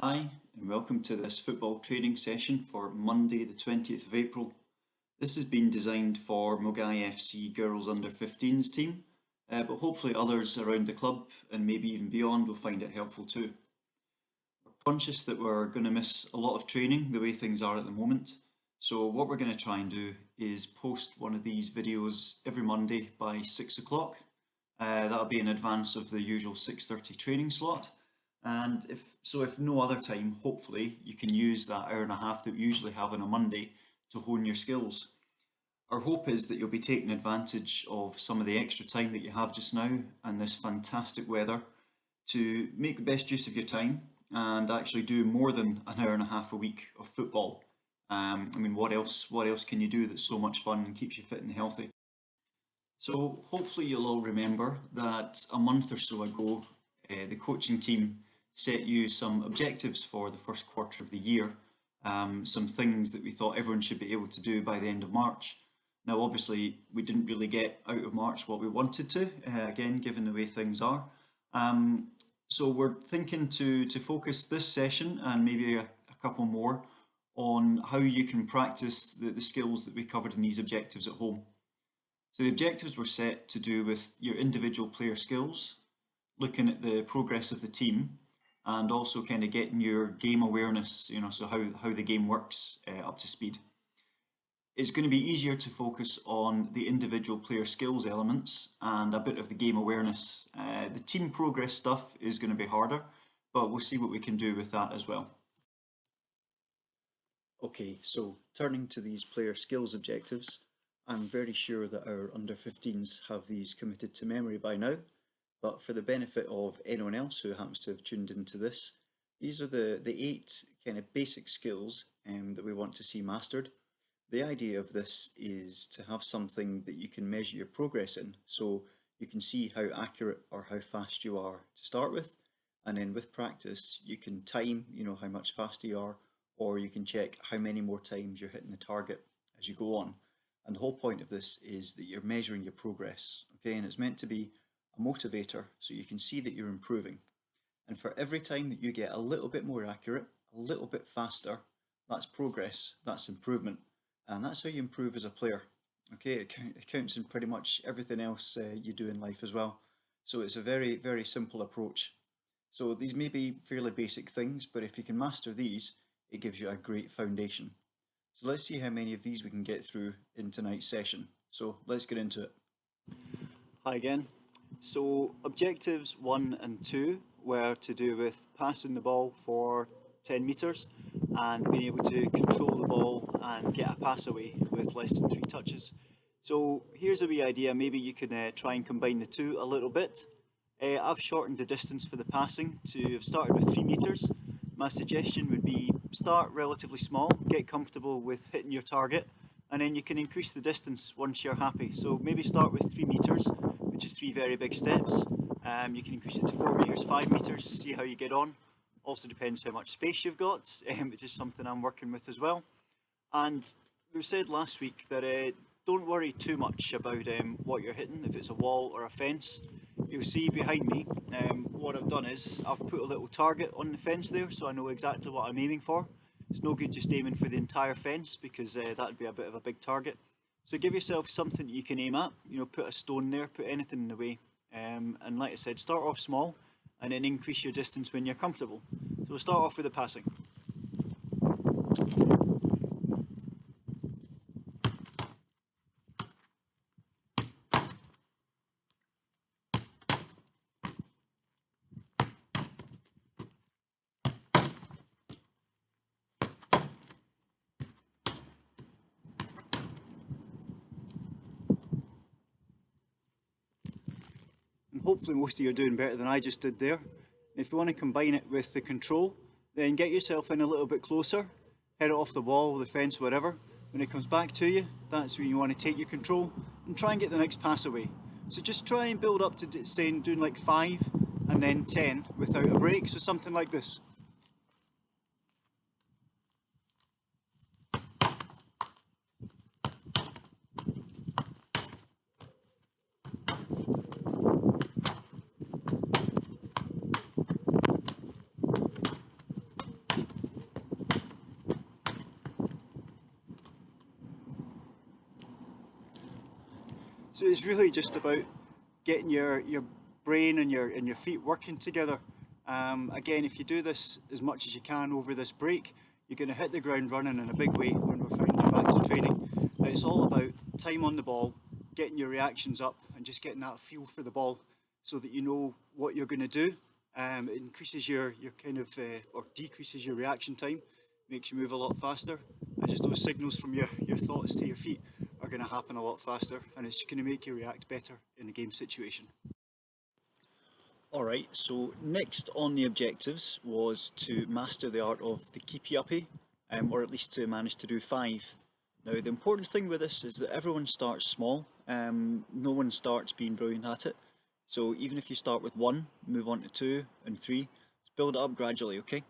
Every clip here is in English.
Hi, and welcome to this football training session for Monday the 20th of April. This has been designed for Milngavie FC Girls U15's team, but hopefully others around the club and maybe even beyond will find it helpful too. We're conscious that we're going to miss a lot of training the way things are at the moment, so what we're going to try and do is post one of these videos every Monday by 6 o'clock. That'll be in advance of the usual 6:30 training slot. And if no other time, hopefully you can use that hour and a half that we usually have on a Monday to hone your skills. Our hope is that you'll be taking advantage of some of the extra time that you have just now and this fantastic weather to make the best use of your time and actually do more than an hour and a half a week of football. What else can you do that's so much fun and keeps you fit and healthy? So hopefully you'll all remember that a month or so ago, the coaching team set you some objectives for the first quarter of the year, some things that we thought everyone should be able to do by the end of March. Now obviously we didn't really get out of March what we wanted to, again given the way things are. So we're thinking to focus this session and maybe a couple more on how you can practice the skills that we covered in these objectives at home. So the objectives were set to do with your individual player skills, looking at the progress of the team, and also kind of getting your game awareness, so how the game works up to speed. It's going to be easier to focus on the individual player skills elements and a bit of the game awareness. The team progress stuff is going to be harder, but we'll see what we can do with that as well. Okay, so turning to these player skills objectives, I'm very sure that our under-15s have these committed to memory by now. But for the benefit of anyone else who happens to have tuned into this, these are the 8 kind of basic skills that we want to see mastered. The idea of this is to have something that you can measure your progress in, so you can see how accurate or how fast you are to start with, and then with practice you can time, how much faster you are, or you can check how many more times you're hitting the target as you go on. And the whole point of this is that you're measuring your progress, okay, and it's meant to be a motivator so you can see that you're improving. And for every time that you get a little bit more accurate, a little bit faster, that's progress, that's improvement, and that's how you improve as a player. Okay, it counts in pretty much everything else you do in life as well. So it's a very, very simple approach. So these may be fairly basic things, but if you can master these, it gives you a great foundation. So let's see how many of these we can get through in tonight's session. So let's get into it. Hi again. So objectives 1 and 2 were to do with passing the ball for 10 metres and being able to control the ball and get a pass away with less than 3 touches. So here's a wee idea, maybe you can try and combine the two a little bit. I've shortened the distance for the passing to have started with 3 metres. My suggestion would be start relatively small, get comfortable with hitting your target, and then you can increase the distance once you're happy. So maybe start with 3 metres, which is 3 very big steps. You can increase it to 4 metres, 5 metres, see how you get on. Also depends how much space you've got, which is something I'm working with as well. And we said last week that don't worry too much about what you're hitting, if it's a wall or a fence. You'll see behind me, what I've done is I've put a little target on the fence there so I know exactly what I'm aiming for. It's no good just aiming for the entire fence because that would be a bit of a big target. So give yourself something that you can aim at, put a stone there, put anything in the way. And like I said, start off small and then increase your distance when you're comfortable. So we'll start off with the passing. And hopefully most of you are doing better than I just did there. If you want to combine it with the control, then get yourself in a little bit closer, hit it off the wall, the fence, whatever. When it comes back to you, that's when you want to take your control and try and get the next pass away. So just try and build up to doing like 5 and then 10 without a break, so something like this. So it's really just about getting your brain and your feet working together. Again, if you do this as much as you can over this break, you're going to hit the ground running in a big way when we're finally back to training. It's all about time on the ball, getting your reactions up and just getting that feel for the ball so that you know what you're going to do. It increases your kind of, or decreases your reaction time, makes you move a lot faster, and just those signals from your thoughts to your feet are going to happen a lot faster, and it's just going to make you react better in a game situation. Alright, so next on the objectives was to master the art of the keepy-uppy, or at least to manage to do 5. Now the important thing with this is that everyone starts small, no one starts being brilliant at it, so even if you start with 1, move on to 2 and 3, build it up gradually, okay?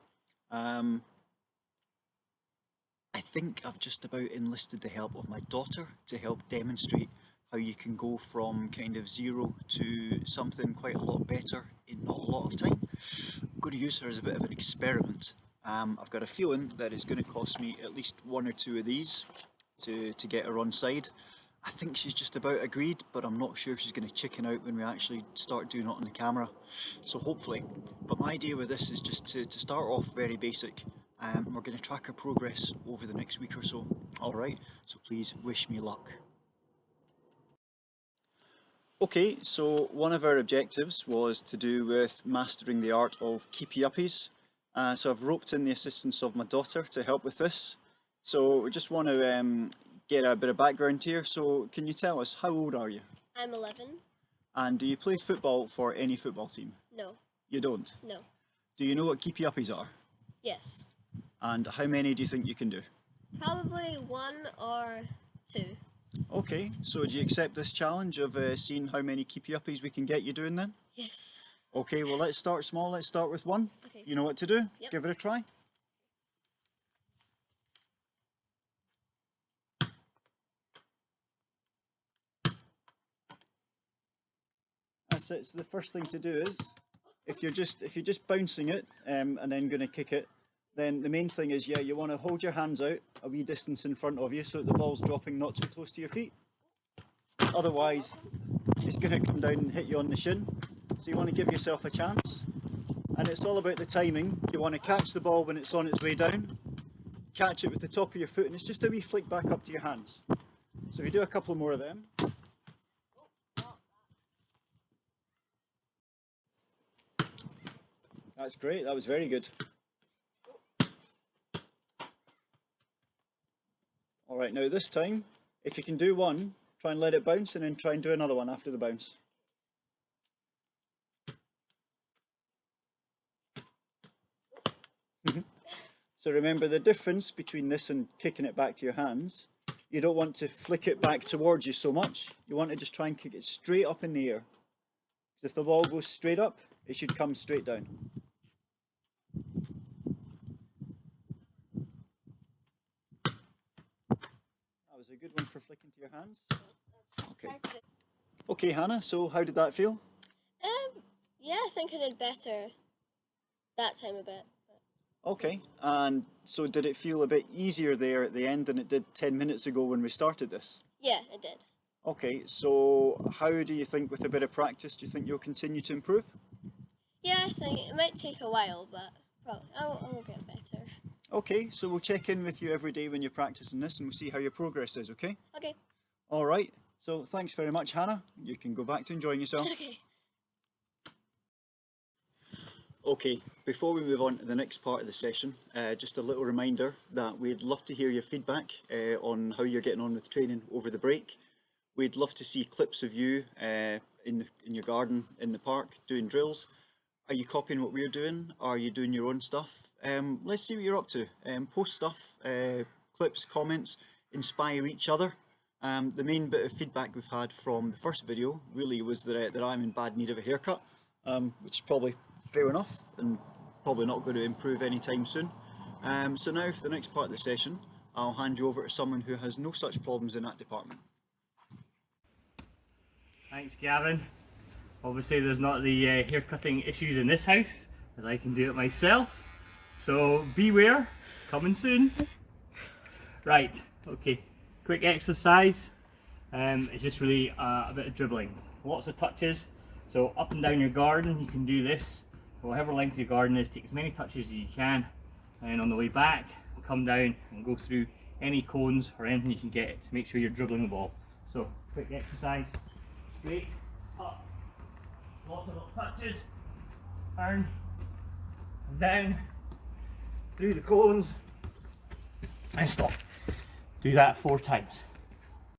I think I've just about enlisted the help of my daughter to help demonstrate how you can go from kind of 0 to something quite a lot better in not a lot of time. I'm going to use her as a bit of an experiment. I've got a feeling that it's going to cost me at least 1 or 2 of these to get her on side. I think she's just about agreed, but I'm not sure if she's going to chicken out when we actually start doing it on the camera. So hopefully. But my idea with this is just to start off very basic. We're going to track her progress over the next week or so. Alright, so please wish me luck. Okay, so one of our objectives was to do with mastering the art of keepy-uppies. So I've roped in the assistance of my daughter to help with this. So we just want to get a bit of background here. So can you tell us, how old are you? I'm 11. And do you play football for any football team? No. You don't? No. Do you know what keepy-uppies are? Yes. And how many do you think you can do? Probably 1 or 2. Okay, so do you accept this challenge of seeing how many keepy-uppies we can get you doing then? Yes. Okay, well let's start small, let's start with 1. Okay. You know what to do? Yep. Give it a try. That's it, so the first thing to do is, if you're just bouncing it and then going to kick it, then the main thing is, yeah, you want to hold your hands out a wee distance in front of you so that the ball's dropping not too close to your feet. Otherwise, it's going to come down and hit you on the shin. So you want to give yourself a chance. And it's all about the timing. You want to catch the ball when it's on its way down, catch it with the top of your foot, and it's just a wee flick back up to your hands. So if you do a couple more of them. That's great, that was very good. Alright, now this time, if you can do 1, try and let it bounce and then try and do another one after the bounce. So remember the difference between this and kicking it back to your hands, you don't want to flick it back towards you so much, you want to just try and kick it straight up in the air. Because if the ball goes straight up, it should come straight down. That was a good one for flicking to your hands. Okay. Okay, Hannah, so how did that feel? Yeah, I think I did better that time a bit. Okay, and so did it feel a bit easier there at the end than it did 10 minutes ago when we started this? Yeah, it did. Okay, so how do you think with a bit of practice, do you think you'll continue to improve? Yeah, I think it might take a while, but probably I'll get better. Okay, so we'll check in with you every day when you're practicing this and we'll see how your progress is, okay? Okay. Alright, so thanks very much, Hannah. You can go back to enjoying yourself. Okay. Okay, before we move on to the next part of the session, just a little reminder that we'd love to hear your feedback on how you're getting on with training over the break. We'd love to see clips of you in your garden, in the park, doing drills. Are you copying what we're doing? Are you doing your own stuff? Let's see what you're up to. Post stuff, clips, comments, inspire each other. The main bit of feedback we've had from the first video really was that I'm in bad need of a haircut, which is probably fair enough and probably not going to improve anytime soon. So now for the next part of the session, I'll hand you over to someone who has no such problems in that department. Thanks, Gavin. Obviously there's not the hair cutting issues in this house, as I can do it myself. So beware, coming soon. Right, okay, quick exercise. It's just really a bit of dribbling, lots of touches. So up and down your garden you can do this, whatever length your garden is, take as many touches as you can, and on the way back come down and go through any cones or anything you can get to make sure you're dribbling the ball. So quick exercise, straight, up, lots of little touches, turn, and down, through the cones, and stop. Do that 4 times.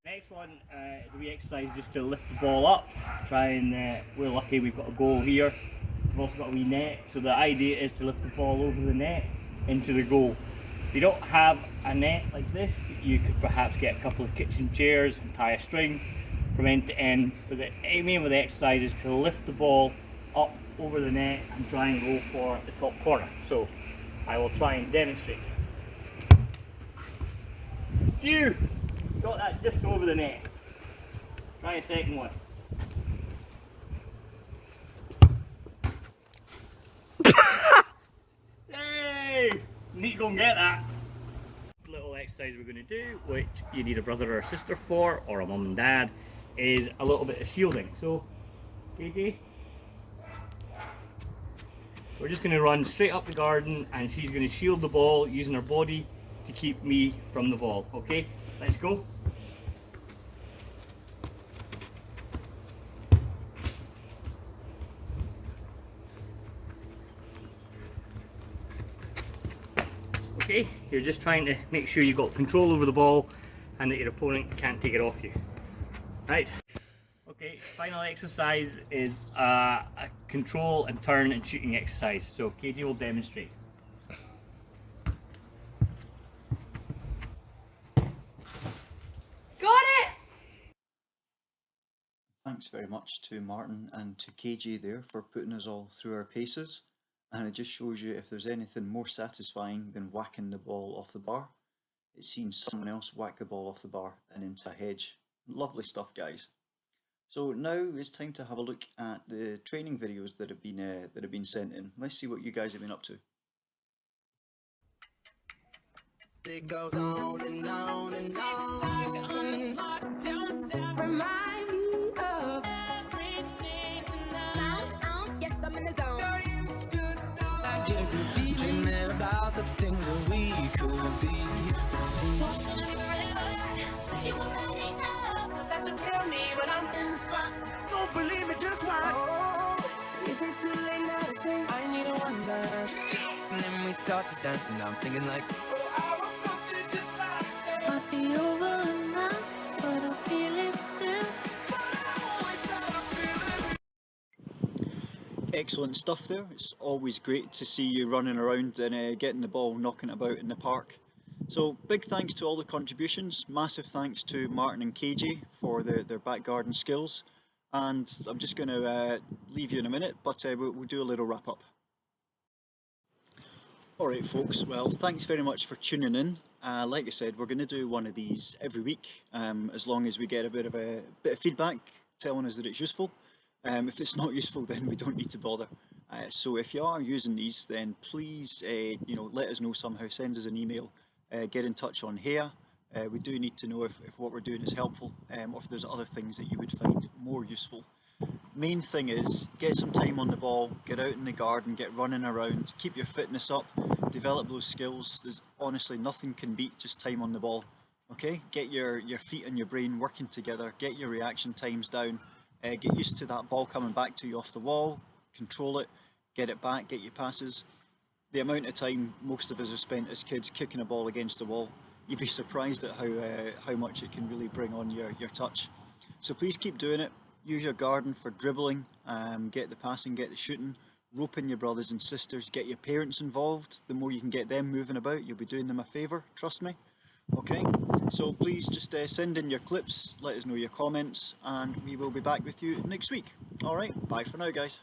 Next one is a wee exercise just to lift the ball up. Try and, we're lucky we've got a goal here. We've also got a wee net, so the idea is to lift the ball over the net into the goal. If you don't have a net like this, you could perhaps get a couple of kitchen chairs and tie a string from end to end. But the aim of the exercise is to lift the ball up over the net and try and go for the top corner. So I will try and demonstrate. Phew! Got that just over the net. Try a second one. Yay! Need to go and get that. Little exercise we're going to do, which you need a brother or a sister for, or a mum and dad, is a little bit of shielding. So, KJ, we're just going to run straight up the garden and she's going to shield the ball using her body to keep me from the ball. Okay, let's go. Okay, you're just trying to make sure you've got control over the ball and that your opponent can't take it off you. Right. Okay, final exercise is a control and turn and shooting exercise. So KJ will demonstrate. Got it! Thanks very much to Martin and to KJ there for putting us all through our paces. And it just shows you if there's anything more satisfying than whacking the ball off the bar, it's seeing someone else whack the ball off the bar and into a hedge. Lovely stuff, guys. So now it's time to have a look at the training videos that have been sent in. Let's see what you guys have been up to. It goes on and on and on. Remind me of everything tonight. Yes, I'm in the zone. Dreaming about the things that we could be. You already know. That's what kill me when I'm in the spot. Don't believe it, just watch. Oh, is it too late now to say I need a one dance? And then we start to dance and I'm singing like, oh, I want something just like that. Might be over now, but I feel it still. Excellent stuff there. It's always great to see you running around and getting the ball, knocking it about in the park. So big thanks to all the contributions. Massive thanks to Martin and KJ for their back garden skills. And I'm just going to leave you in a minute, but we'll do a little wrap up. Alright folks, well thanks very much for tuning in. Like I said, we're going to do one of these every week, as long as we get a bit of feedback telling us that it's useful. If it's not useful, then we don't need to bother. So if you are using these, then please let us know somehow, send us an email, get in touch on here. We do need to know if what we're doing is helpful, or if there's other things that you would find more useful. Main thing is, get some time on the ball, get out in the garden, get running around, keep your fitness up, develop those skills. There's honestly nothing can beat just time on the ball. Okay, get your feet and your brain working together, get your reaction times down. Get used to that ball coming back to you off the wall, control it, get it back, get your passes. The amount of time most of us have spent as kids kicking a ball against the wall, you'd be surprised at how much it can really bring on your touch. So please keep doing it. Use your garden for dribbling, get the passing, get the shooting, rope in your brothers and sisters, get your parents involved. The more you can get them moving about, you'll be doing them a favour, trust me. Okay, so please just send in your clips, let us know your comments, and we will be back with you next week. Alright, bye for now guys.